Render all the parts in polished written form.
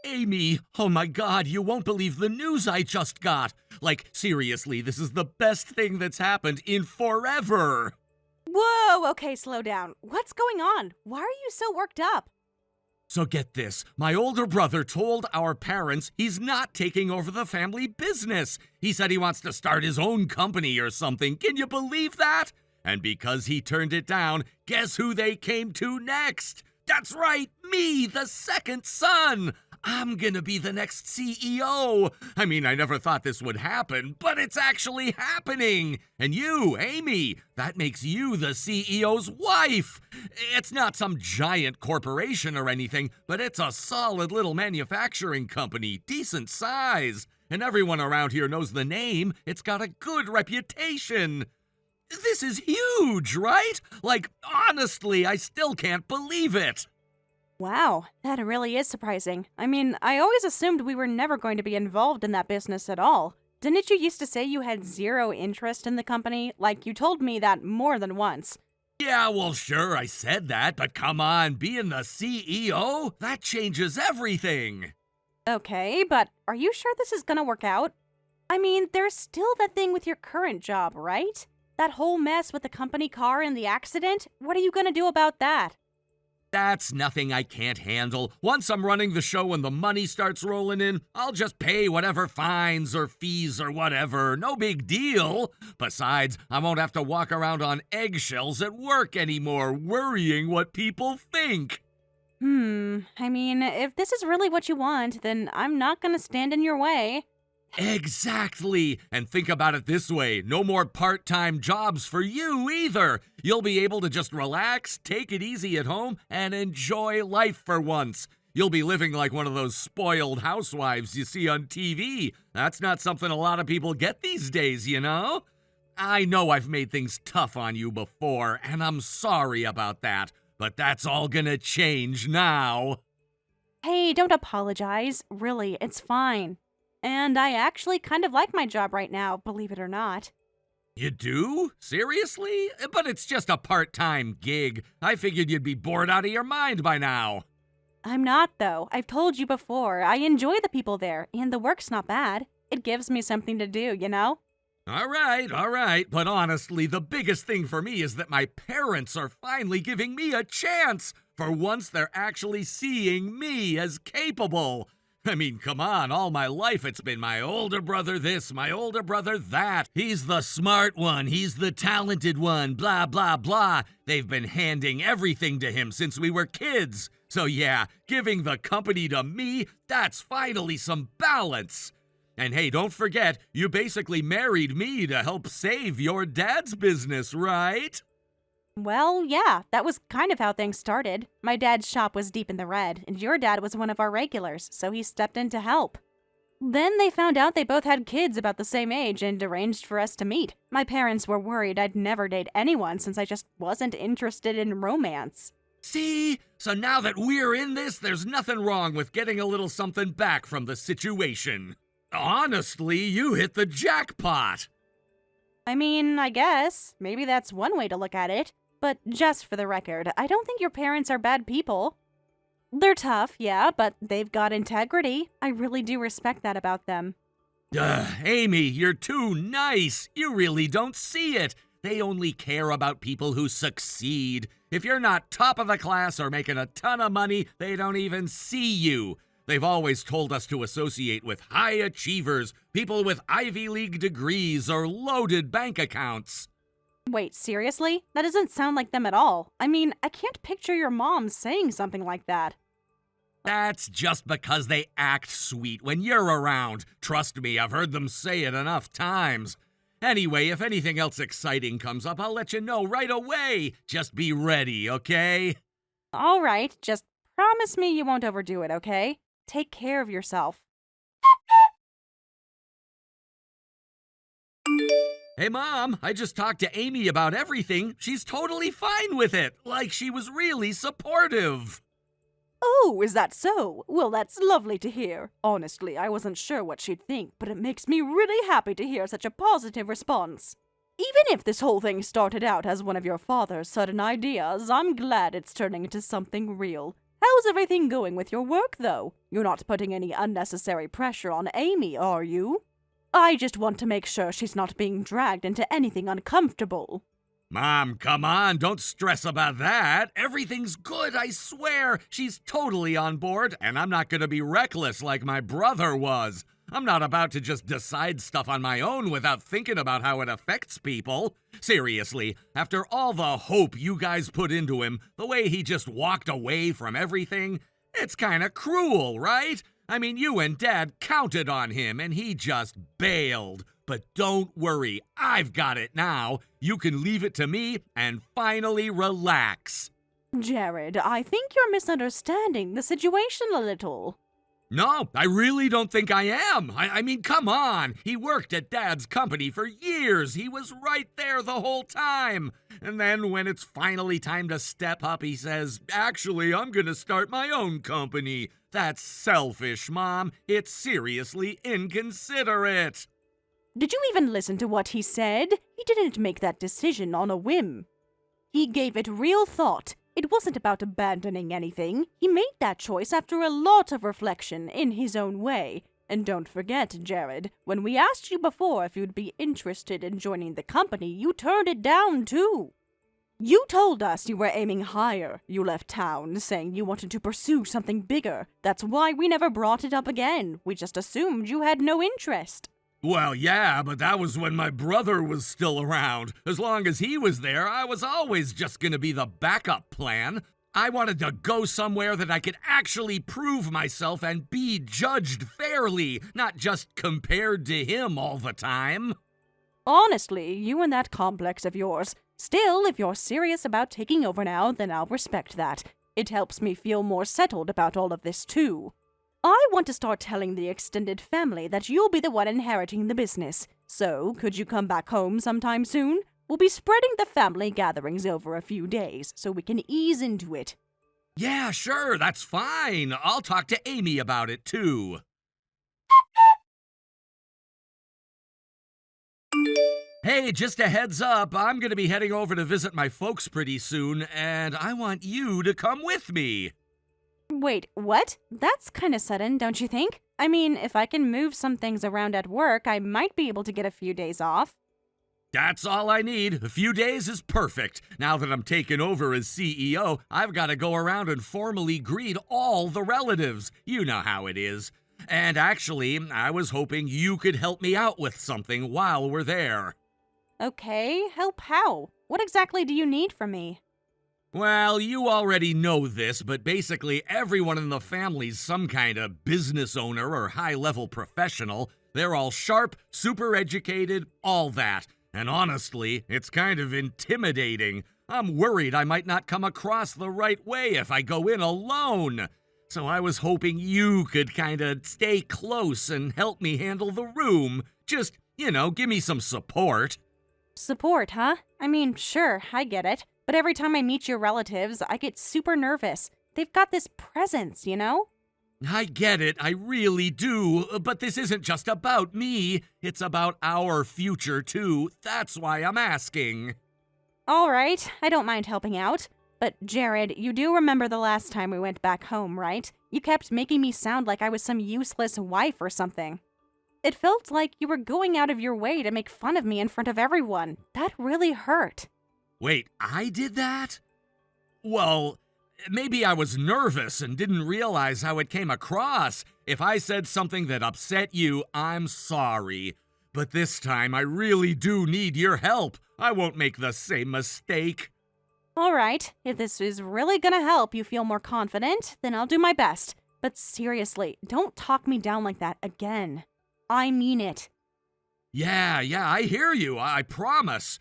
Amy, oh my god, you won't believe the news I just got. Like, seriously, this is the best thing that's happened in forever. Whoa, okay, slow down. What's going on? Why are you so worked up? So get this, my older brother told our parents he's not taking over the family business. He said he wants to start his own company or something. Can you believe that? And because he turned it down, guess who they came to next? That's right, me, the second son. I'm gonna be the next CEO. I mean, I never thought this would happen, but it's actually happening. And you, Amy, that makes you the CEO's wife. It's not some giant corporation or anything, but it's a solid little manufacturing company, decent size. And everyone around here knows the name. It's got a good reputation. This is huge, right? Like, honestly, I still can't believe it. Wow, that really is surprising. I mean, I always assumed we were never going to be involved in that business at all. Didn't you used to say you had zero interest in the company? Like, you told me that more than once. Yeah, well, sure, I said that, but come on, being the CEO, that changes everything. Okay, but are you sure this is gonna work out? I mean, there's still that thing with your current job, right? That whole mess with the company car and the accident? What are you gonna do about that? That's nothing I can't handle. Once I'm running the show and the money starts rolling in, I'll just pay whatever fines or fees or whatever. No big deal. Besides, I won't have to walk around on eggshells at work anymore, worrying what people think. I mean, if this is really what you want, then I'm not gonna stand in your way. Exactly. And think about it this way, no more part-time jobs for you either. You'll be able to just relax, take it easy at home, and enjoy life for once. You'll be living like one of those spoiled housewives you see on TV. That's not something a lot of people get these days, you know? I know I've made things tough on you before, and I'm sorry about that, but that's all gonna change now. Hey, don't apologize. Really, it's fine. And I actually kind of like my job right now, believe it or not. You do? Seriously? But it's just a part-time gig. I figured you'd be bored out of your mind by now. I'm not, though. I've told you before. I enjoy the people there, and the work's not bad. It gives me something to do, you know? All right. But honestly, the biggest thing for me is that my parents are finally giving me a chance. For once, they're actually seeing me as capable. I mean, come on, all my life it's been my older brother this, my older brother that. He's the smart one, he's the talented one, blah, blah, blah. They've been handing everything to him since we were kids. So yeah, giving the company to me, that's finally some balance. And hey, don't forget, you basically married me to help save your dad's business, right? Well, yeah, that was kind of how things started. My dad's shop was deep in the red, and your dad was one of our regulars, so he stepped in to help. Then they found out they both had kids about the same age and arranged for us to meet. My parents were worried I'd never date anyone since I just wasn't interested in romance. See? So now that we're in this, there's nothing wrong with getting a little something back from the situation. Honestly, you hit the jackpot. I mean, I guess. Maybe that's one way to look at it. But just for the record, I don't think your parents are bad people. They're tough, yeah, but they've got integrity. I really do respect that about them. Amy, you're too nice. You really don't see it. They only care about people who succeed. If you're not top of the class or making a ton of money, they don't even see you. They've always told us to associate with high achievers, people with Ivy League degrees or loaded bank accounts. Wait, seriously? That doesn't sound like them at all. I mean, I can't picture your mom saying something like that. That's just because they act sweet when you're around. Trust me, I've heard them say it enough times. Anyway, if anything else exciting comes up, I'll let you know right away. Just be ready, okay? All right, just promise me you won't overdo it, okay? Take care of yourself. Hey, Mom, I just talked to Amy about everything. She's totally fine with it, like she was really supportive. Oh, is that so? Well, that's lovely to hear. Honestly, I wasn't sure what she'd think, but it makes me really happy to hear such a positive response. Even if this whole thing started out as one of your father's sudden ideas, I'm glad it's turning into something real. How's everything going with your work, though? You're not putting any unnecessary pressure on Amy, are you? I just want to make sure she's not being dragged into anything uncomfortable. Mom, come on, don't stress about that. Everything's good, I swear. She's totally on board, and I'm not gonna be reckless like my brother was. I'm not about to just decide stuff on my own without thinking about how it affects people. Seriously, after all the hope you guys put into him, the way he just walked away from everything, it's kinda cruel, right? I mean, you and Dad counted on him, and he just bailed. But don't worry, I've got it now. You can leave it to me and finally relax. Jared, I think you're misunderstanding the situation a little. No, I really don't think I am. I mean, come on. He worked at Dad's company for years. He was right there the whole time. And then when it's finally time to step up, he says, actually, I'm gonna start my own company. That's selfish, Mom. It's seriously inconsiderate. Did you even listen to what he said? He didn't make that decision on a whim. He gave it real thought. It wasn't about abandoning anything. He made that choice after a lot of reflection in his own way. And don't forget, Jared, when we asked you before if you'd be interested in joining the company, you turned it down too. You told us you were aiming higher. You left town saying you wanted to pursue something bigger. That's why we never brought it up again. We just assumed you had no interest. Well, yeah, but that was when my brother was still around. As long as he was there, I was always just gonna be the backup plan. I wanted to go somewhere that I could actually prove myself and be judged fairly, not just compared to him all the time. Honestly, you and that complex of yours. Still, if you're serious about taking over now, then I'll respect that. It helps me feel more settled about all of this, too. I want to start telling the extended family that you'll be the one inheriting the business. So, could you come back home sometime soon? We'll be spreading the family gatherings over a few days, so we can ease into it. Yeah, sure, that's fine. I'll talk to Amy about it, too. Hey, just a heads up, I'm gonna be heading over to visit my folks pretty soon, and I want you to come with me. Wait, what? That's kinda sudden, don't you think? I mean, if I can move some things around at work, I might be able to get a few days off. That's all I need. A few days is perfect. Now that I'm taking over as CEO, I've got to go around and formally greet all the relatives. You know how it is. And actually, I was hoping you could help me out with something while we're there. Okay, help how? What exactly do you need from me? Well, you already know this, but basically everyone in the family's some kind of business owner or high-level professional. They're all sharp, super educated, all that. And honestly, it's kind of intimidating. I'm worried I might not come across the right way if I go in alone. So I was hoping you could kinda stay close and help me handle the room. Just, give me some support. Support, huh? I mean, sure, I get it. But every time I meet your relatives, I get super nervous. They've got this presence, you know? I get it, I really do, but this isn't just about me. It's about our future, too. That's why I'm asking. All right, I don't mind helping out. But Jared, you do remember the last time we went back home, right? You kept making me sound like I was some useless wife or something. It felt like you were going out of your way to make fun of me in front of everyone. That really hurt. Wait, I did that? Well, maybe I was nervous and didn't realize how it came across. If I said something that upset you, I'm sorry. But this time, I really do need your help. I won't make the same mistake. All right, if this is really gonna help you feel more confident, then I'll do my best. But seriously, don't talk me down like that again. I mean it. Yeah, I hear you, I promise.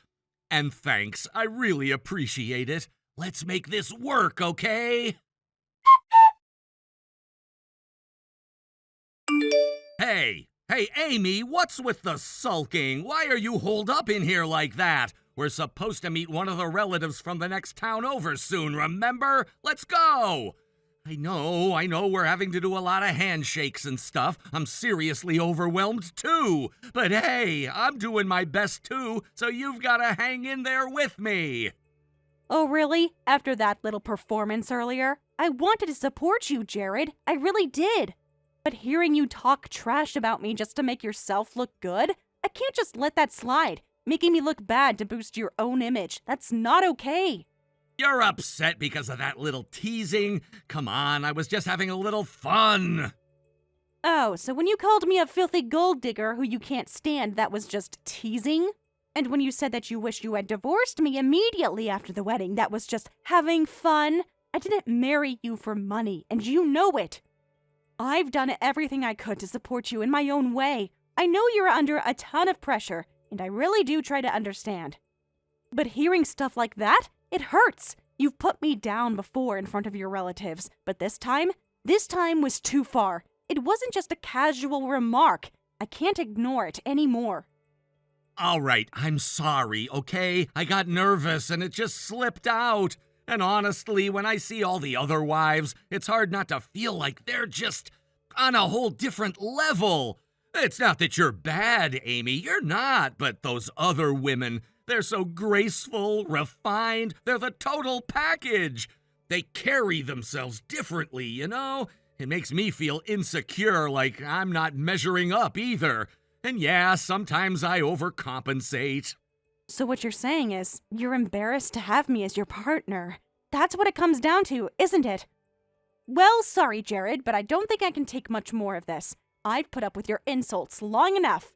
And thanks, I really appreciate it. Let's make this work, okay? Hey, Amy, what's with the sulking? Why are you holed up in here like that? We're supposed to meet one of the relatives from the next town over soon, remember? Let's go! I know, we're having to do a lot of handshakes and stuff. I'm seriously overwhelmed too. But hey, I'm doing my best too, so you've gotta hang in there with me. Oh, really? After that little performance earlier? I wanted to support you, Jared. I really did. But hearing you talk trash about me just to make yourself look good, I can't just let that slide. Making me look bad to boost your own image. That's not okay. You're upset because of that little teasing? Come on, I was just having a little fun. Oh, so when you called me a filthy gold digger who you can't stand, that was just teasing? And when you said that you wish you had divorced me immediately after the wedding, that was just having fun? I didn't marry you for money, and you know it. I've done everything I could to support you in my own way. I know you're under a ton of pressure, and I really do try to understand. But hearing stuff like that, it hurts. You've put me down before in front of your relatives, but this time was too far. It wasn't just a casual remark. I can't ignore it anymore. All right, I'm sorry, okay? I got nervous and it just slipped out. And honestly, when I see all the other wives, it's hard not to feel like they're just on a whole different level. It's not that you're bad, Amy, you're not, but those other women, they're so graceful, refined, they're the total package. They carry themselves differently, you know? It makes me feel insecure, like I'm not measuring up either. And yeah, sometimes I overcompensate. So what you're saying is, you're embarrassed to have me as your partner. That's what it comes down to, isn't it? Well, sorry, Jared, but I don't think I can take much more of this. I've put up with your insults long enough.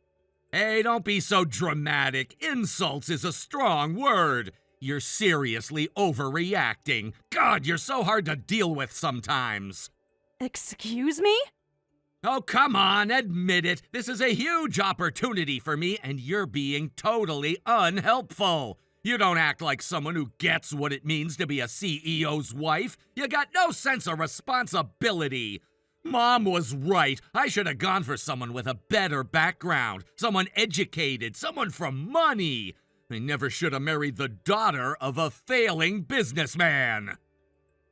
Hey, don't be so dramatic. Insults is a strong word. You're seriously overreacting. God, you're so hard to deal with sometimes. Excuse me? Oh, come on, admit it. This is a huge opportunity for me, and you're being totally unhelpful. You don't act like someone who gets what it means to be a CEO's wife. You got no sense of responsibility. Mom was right. I should have gone for someone with a better background, someone educated, someone from money. I never should have married the daughter of a failing businessman.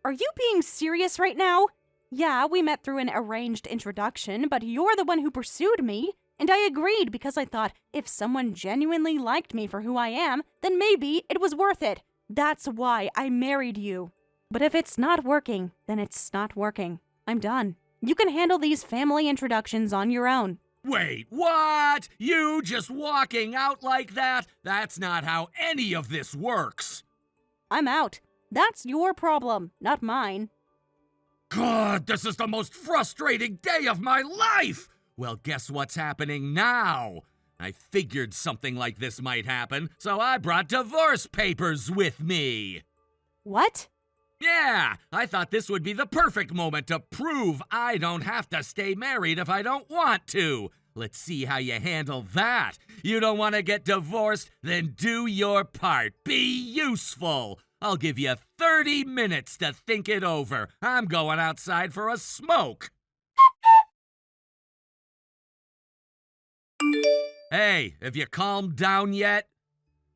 Are you being serious right now? Yeah, we met through an arranged introduction, but you're the one who pursued me. And I agreed because I thought if someone genuinely liked me for who I am, then maybe it was worth it. That's why I married you. But if it's not working, then it's not working. I'm done. You can handle these family introductions on your own. Wait, what? You just walking out like that? That's not how any of this works. I'm out. That's your problem, not mine. God, this is the most frustrating day of my life! Well, guess what's happening now? I figured something like this might happen, so I brought divorce papers with me. What? Yeah, I thought this would be the perfect moment to prove I don't have to stay married if I don't want to. Let's see how you handle that. You don't want to get divorced? Then do your part. Be useful. I'll give you 30 minutes to think it over. I'm going outside for a smoke. Hey, have you calmed down yet?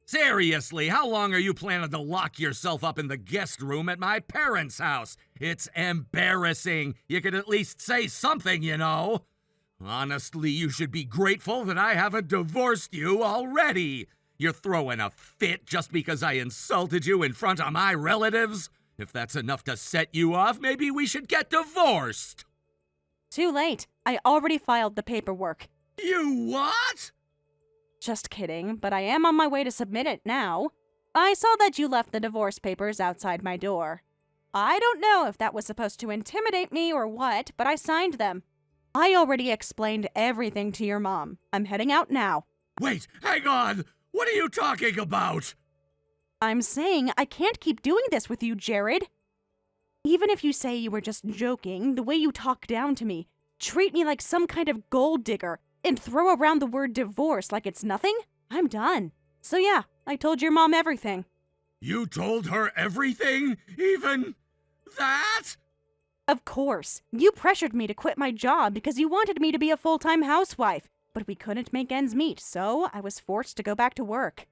Seriously, how long are you planning to lock yourself up in the guest room at my parents' house? It's embarrassing. You could at least say something, you know. Honestly, you should be grateful that I haven't divorced you already. You're throwing a fit just because I insulted you in front of my relatives? If that's enough to set you off, maybe we should get divorced. Too late. I already filed the paperwork. You what? Just kidding, but I am on my way to submit it now. I saw that you left the divorce papers outside my door. I don't know if that was supposed to intimidate me or what, but I signed them. I already explained everything to your mom. I'm heading out now. Wait, hang on! What are you talking about? I'm saying I can't keep doing this with you, Jared. Even if you say you were just joking, the way you talk down to me, treat me like some kind of gold digger, and throw around the word divorce like it's nothing, I'm done. So yeah, I told your mom everything. You told her everything? Even that? Of course. You pressured me to quit my job because you wanted me to be a full-time housewife, but we couldn't make ends meet, so I was forced to go back to work.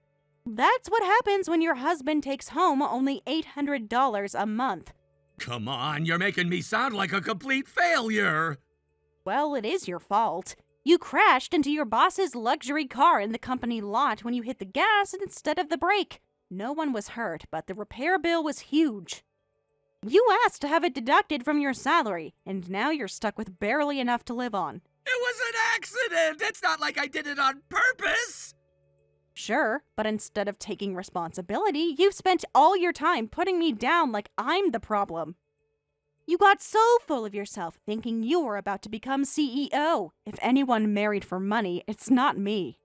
That's what happens when your husband takes home only $800 a month. Come on, you're making me sound like a complete failure. Well, it is your fault. You crashed into your boss's luxury car in the company lot when you hit the gas instead of the brake. No one was hurt, but the repair bill was huge. You asked to have it deducted from your salary, and now you're stuck with barely enough to live on. It was an accident! It's not like I did it on purpose! Sure, but instead of taking responsibility, you've spent all your time putting me down like I'm the problem. You got so full of yourself thinking you were about to become CEO. If anyone married for money, it's not me.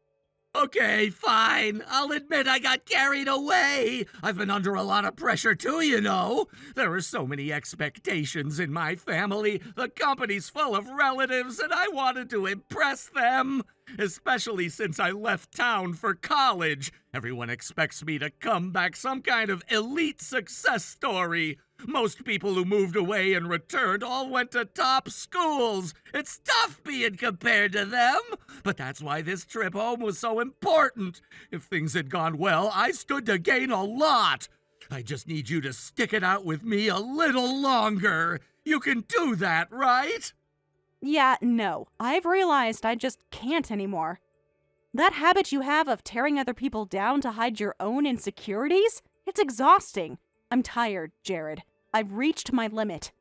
Okay, fine. I'll admit I got carried away. I've been under a lot of pressure too, you know. There are so many expectations in my family. The company's full of relatives, and I wanted to impress them. Especially since I left town for college. Everyone expects me to come back some kind of elite success story. Most people who moved away and returned all went to top schools. It's tough being compared to them. But that's why this trip home was so important. If things had gone well, I stood to gain a lot. I just need you to stick it out with me a little longer. You can do that, right? Yeah, no. I've realized I just can't anymore. That habit you have of tearing other people down to hide your own insecurities? It's exhausting. I'm tired, Jared. I've reached my limit.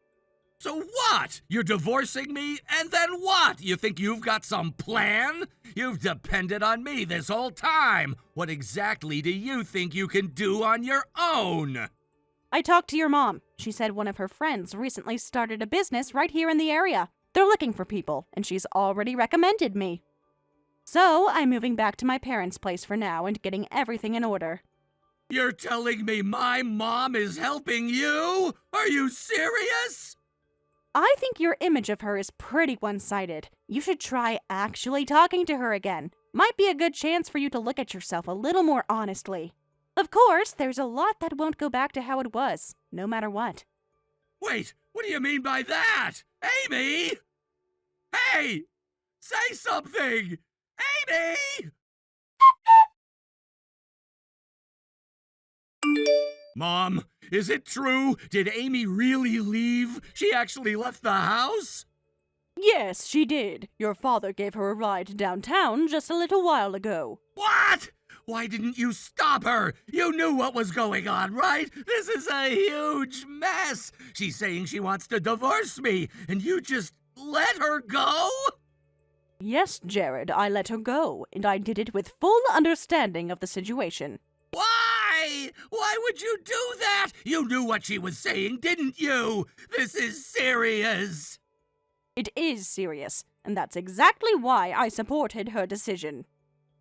So what? You're divorcing me, and then what? You think you've got some plan? You've depended on me this whole time. What exactly do you think you can do on your own? I talked to your mom. She said one of her friends recently started a business right here in the area. They're looking for people, and she's already recommended me. So I'm moving back to my parents' place for now and getting everything in order. You're telling me my mom is helping you? Are you serious? I think your image of her is pretty one-sided. You should try actually talking to her again. Might be a good chance for you to look at yourself a little more honestly. Of course, there's a lot that won't go back to how it was, no matter what. Wait, what do you mean by that? Amy? Hey! Say something! Amy! Mom, is it true? Did Amy really leave? She actually left the house? Yes, she did. Your father gave her a ride downtown just a little while ago. What? Why didn't you stop her? You knew what was going on, right? This is a huge mess. She's saying she wants to divorce me, and you just let her go? Yes, Jared, I let her go, and I did it with full understanding of the situation. Why? Why would you do that? You knew what she was saying, didn't you? This is serious. It is serious, and that's exactly why I supported her decision.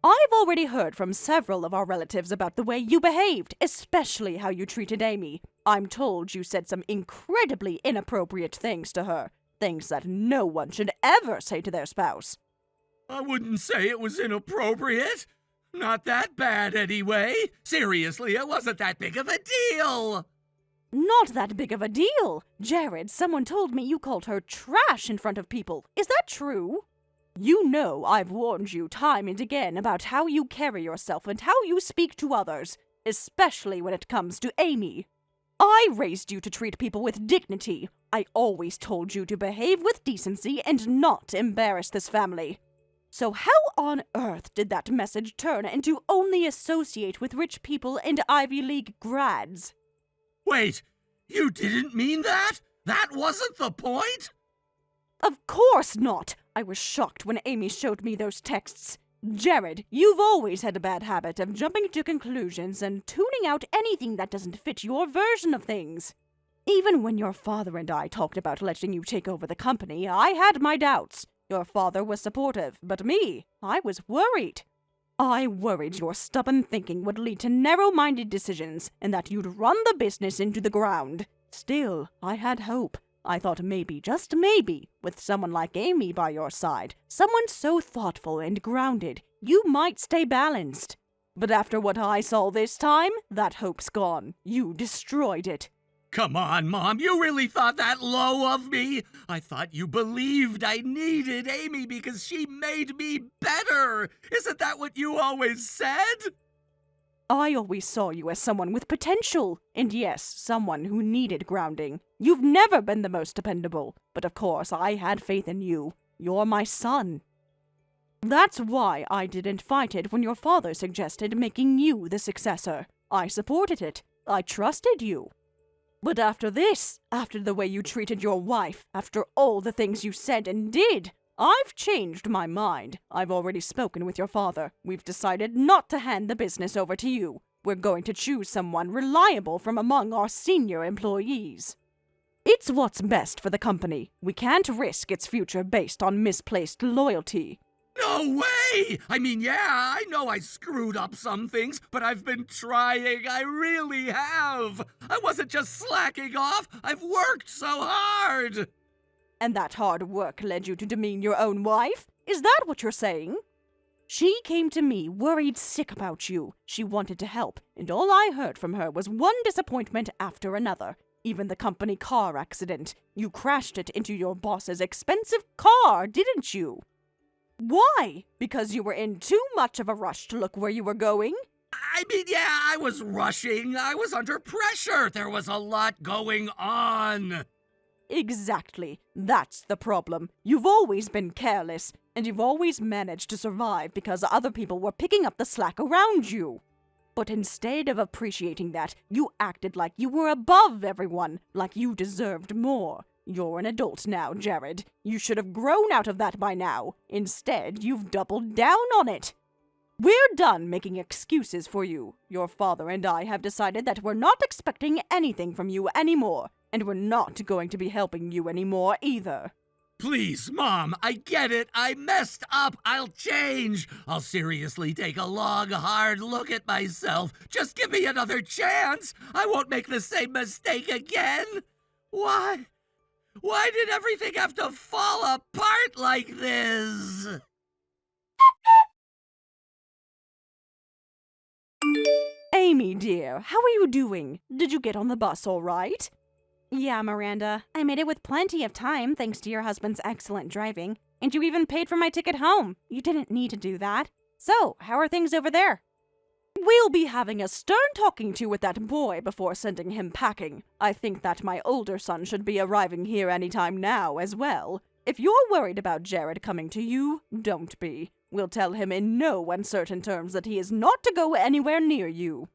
I've already heard from several of our relatives about the way you behaved, especially how you treated Amy. I'm told you said some incredibly inappropriate things to her, things that no one should ever say to their spouse. I wouldn't say it was inappropriate. Not that bad, anyway. Seriously, it wasn't that big of a deal. Not that big of a deal. Jared, someone told me you called her trash in front of people. Is that true? You know I've warned you time and again about how you carry yourself and how you speak to others, especially when it comes to Amy. I raised you to treat people with dignity. I always told you to behave with decency and not embarrass this family. So how on earth did that message turn into only associate with rich people and Ivy League grads? Wait, you didn't mean that? That wasn't the point? Of course not! I was shocked when Amy showed me those texts. Jared, you've always had a bad habit of jumping to conclusions and tuning out anything that doesn't fit your version of things. Even when your father and I talked about letting you take over the company, I had my doubts. Your father was supportive, but me, I was worried. I worried your stubborn thinking would lead to narrow-minded decisions and that you'd run the business into the ground. Still, I had hope. I thought maybe, just maybe, with someone like Amy by your side, someone so thoughtful and grounded, you might stay balanced. But after what I saw this time, that hope's gone. You destroyed it. Come on, Mom, you really thought that low of me? I thought you believed I needed Amy because she made me better. Isn't that what you always said? I always saw you as someone with potential, and yes, someone who needed grounding. You've never been the most dependable, but of course I had faith in you. You're my son. That's why I didn't fight it when your father suggested making you the successor. I supported it. I trusted you. But after this, after the way you treated your wife, after all the things you said and did, I've changed my mind. I've already spoken with your father. We've decided not to hand the business over to you. We're going to choose someone reliable from among our senior employees. It's what's best for the company. We can't risk its future based on misplaced loyalty. No way! I mean, yeah, I know I screwed up some things, but I've been trying. I really have. I wasn't just slacking off. I've worked so hard. And that hard work led you to demean your own wife? Is that what you're saying? She came to me worried sick about you. She wanted to help, and all I heard from her was one disappointment after another. Even the company car accident. You crashed it into your boss's expensive car, didn't you? Why? Because you were in too much of a rush to look where you were going? I mean, yeah, I was rushing. I was under pressure. There was a lot going on. Exactly. That's the problem. You've always been careless, and you've always managed to survive because other people were picking up the slack around you. But instead of appreciating that, you acted like you were above everyone, like you deserved more. You're an adult now, Jared. You should have grown out of that by now. Instead, you've doubled down on it. We're done making excuses for you. Your father and I have decided that we're not expecting anything from you anymore, and we're not going to be helping you anymore either. Please, Mom, I get it. I messed up. I'll change. I'll seriously take a long, hard look at myself. Just give me another chance. I won't make the same mistake again. Why? Why did everything have to fall apart like this? Amy, dear, how are you doing? Did you get on the bus all right? Yeah, Miranda. I made it with plenty of time thanks to your husband's excellent driving. And you even paid for my ticket home. You didn't need to do that. So, how are things over there? We'll be having a stern talking to with that boy before sending him packing. I think that my older son should be arriving here any time now as well. If you're worried about Jared coming to you, don't be. We'll tell him in no uncertain terms that he is not to go anywhere near you.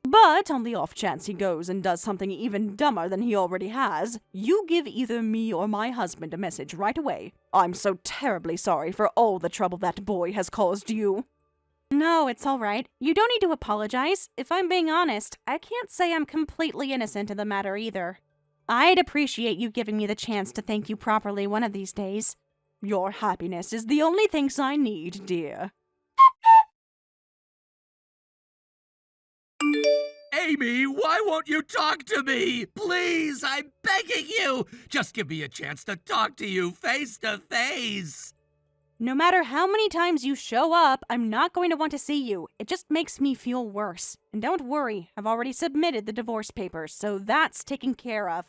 But on the off chance he goes and does something even dumber than he already has, you give either me or my husband a message right away. I'm so terribly sorry for all the trouble that boy has caused you. No, it's all right. You don't need to apologize. If I'm being honest, I can't say I'm completely innocent in the matter either. I'd appreciate you giving me the chance to thank you properly one of these days. Your happiness is the only things I need, dear. Amy, why won't you talk to me? Please, I'm begging you. Just give me a chance to talk to you face to face. No matter how many times you show up, I'm not going to want to see you. It just makes me feel worse. And don't worry, I've already submitted the divorce papers, so that's taken care of.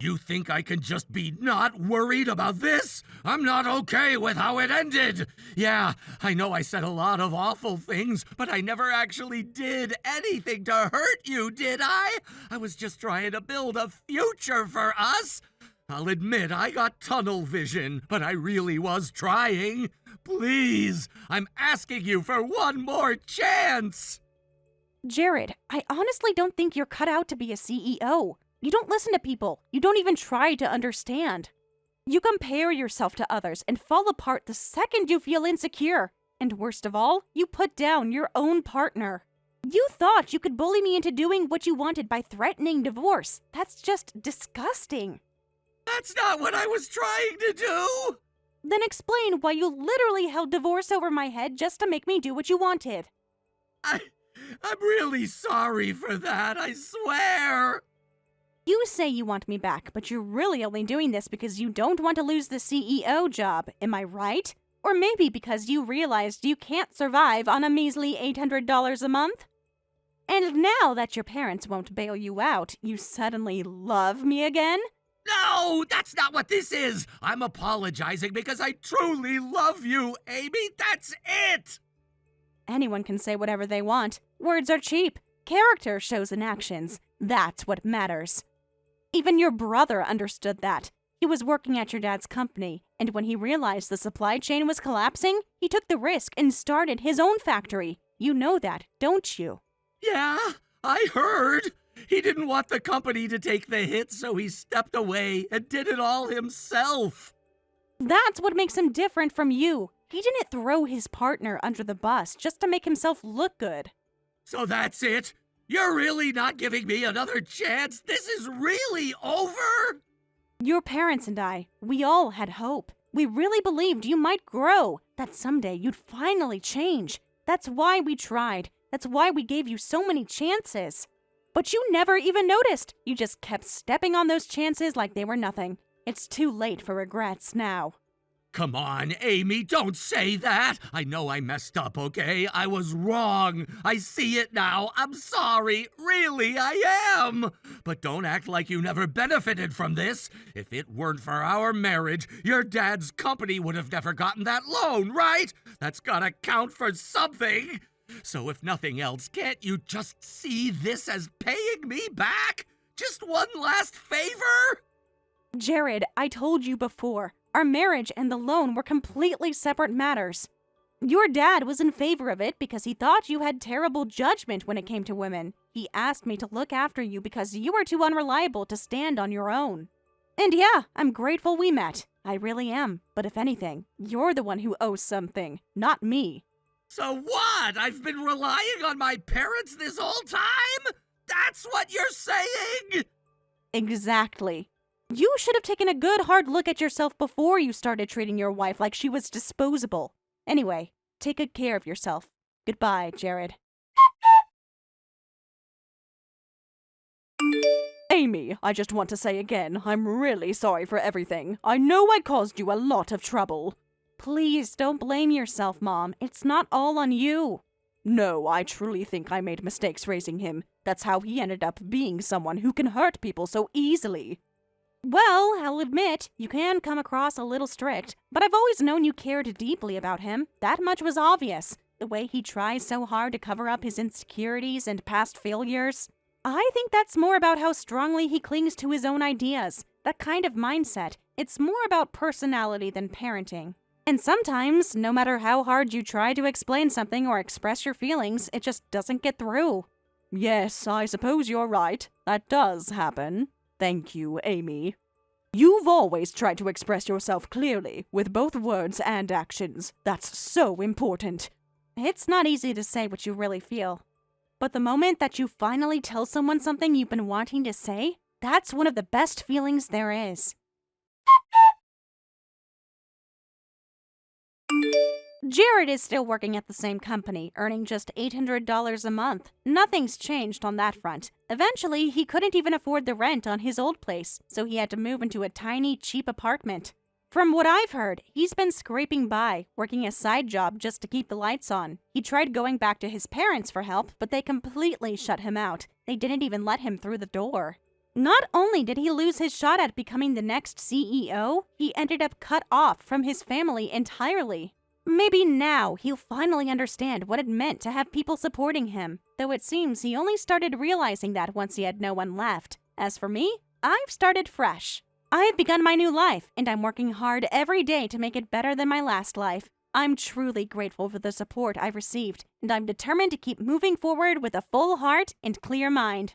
You think I can just be not worried about this? I'm not okay with how it ended. Yeah, I know I said a lot of awful things, but I never actually did anything to hurt you, did I? I was just trying to build a future for us. I'll admit I got tunnel vision, but I really was trying. Please, I'm asking you for one more chance. Jared, I honestly don't think you're cut out to be a CEO. You don't listen to people. You don't even try to understand. You compare yourself to others and fall apart the second you feel insecure. And worst of all, you put down your own partner. You thought you could bully me into doing what you wanted by threatening divorce. That's just disgusting. That's not what I was trying to do! Then explain why you literally held divorce over my head just to make me do what you wanted. I'm really sorry for that, I swear! You say you want me back, but you're really only doing this because you don't want to lose the CEO job, am I right? Or maybe because you realized you can't survive on a measly $800 a month? And now that your parents won't bail you out, you suddenly love me again? No, that's not what this is. I'm apologizing because I truly love you, Amy. That's it. Anyone can say whatever they want. Words are cheap. Character shows in actions. That's what matters. Even your brother understood that. He was working at your dad's company, and when he realized the supply chain was collapsing, he took the risk and started his own factory. You know that, don't you? Yeah, I heard. He didn't want the company to take the hit, so he stepped away and did it all himself. That's what makes him different from you. He didn't throw his partner under the bus just to make himself look good. So that's it? You're really not giving me another chance? This is really over? Your parents and I, we all had hope. We really believed you might grow, that someday you'd finally change. That's why we tried. That's why we gave you so many chances. But you never even noticed. You just kept stepping on those chances like they were nothing. It's too late for regrets now. Come on, Amy, don't say that. I know I messed up, okay? I was wrong. I see it now. I'm sorry. Really, I am. But don't act like you never benefited from this. If it weren't for our marriage, your dad's company would have never gotten that loan, right? That's gotta count for something. So if nothing else, can't you just see this as paying me back? Just one last favor? Jared, I told you before, our marriage and the loan were completely separate matters. Your dad was in favor of it because he thought you had terrible judgment when it came to women. He asked me to look after you because you were too unreliable to stand on your own. And yeah, I'm grateful we met. I really am. But if anything, you're the one who owes something, not me. So what? I've been relying on my parents this whole time? That's what you're saying? Exactly. You should have taken a good hard look at yourself before you started treating your wife like she was disposable. Anyway, take good care of yourself. Goodbye, Jared. Amy, I just want to say again, I'm really sorry for everything. I know I caused you a lot of trouble. Please don't blame yourself, Mom. It's not all on you. No, I truly think I made mistakes raising him. That's how he ended up being someone who can hurt people so easily. Well, I'll admit, you can come across a little strict, but I've always known you cared deeply about him. That much was obvious. The way he tries so hard to cover up his insecurities and past failures. I think that's more about how strongly he clings to his own ideas. That kind of mindset. It's more about personality than parenting. And sometimes, no matter how hard you try to explain something or express your feelings, it just doesn't get through. Yes, I suppose you're right. That does happen. Thank you, Amy. You've always tried to express yourself clearly, with both words and actions. That's so important. It's not easy to say what you really feel. But the moment that you finally tell someone something you've been wanting to say, that's one of the best feelings there is. Jared is still working at the same company, earning just $800 a month. Nothing's changed on that front. Eventually, he couldn't even afford the rent on his old place, so he had to move into a tiny, cheap apartment. From what I've heard, he's been scraping by, working a side job just to keep the lights on. He tried going back to his parents for help, but they completely shut him out. They didn't even let him through the door. Not only did he lose his shot at becoming the next CEO, he ended up cut off from his family entirely. Maybe now he'll finally understand what it meant to have people supporting him, though it seems he only started realizing that once he had no one left. As for me, I've started fresh. I've begun my new life, and I'm working hard every day to make it better than my last life. I'm truly grateful for the support I've received, and I'm determined to keep moving forward with a full heart and clear mind.